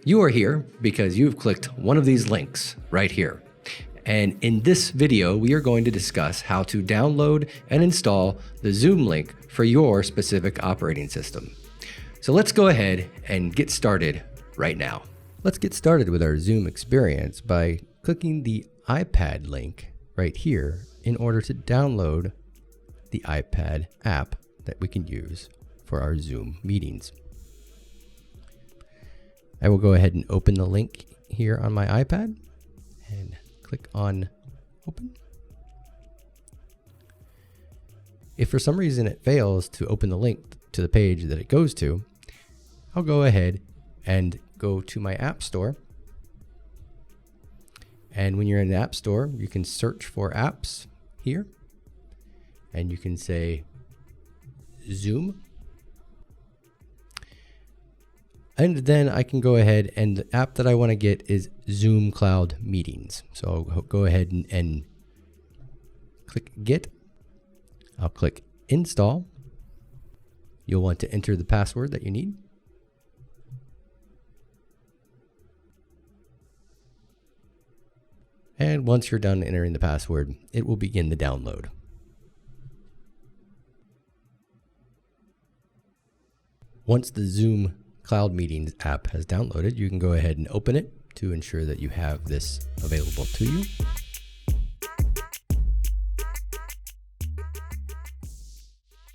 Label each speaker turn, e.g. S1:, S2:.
S1: You are here because you've clicked one of these links right here. And in this video, we are going to discuss how to download and install the Zoom link for your specific operating system. So let's go ahead and get started right now. Let's get started with our Zoom experience by clicking the iPad link right here in order to download the iPad app that we can use for our Zoom meetings. I will go ahead and open the link here on my iPad and click on open. If for some reason it fails to open the link to the page that it goes to, I'll go ahead and go to my App Store. And when you're in the App Store, you can search for apps here. And you can say Zoom. And then I can go ahead, and the app that I want to get is Zoom Cloud Meetings. So I'll go ahead and click Get. I'll click Install. You'll want to enter the password that you need. And once you're done entering the password, it will begin the download. Once the Zoom Cloud Meetings app has downloaded, you can go ahead and open it to ensure that you have this available to you.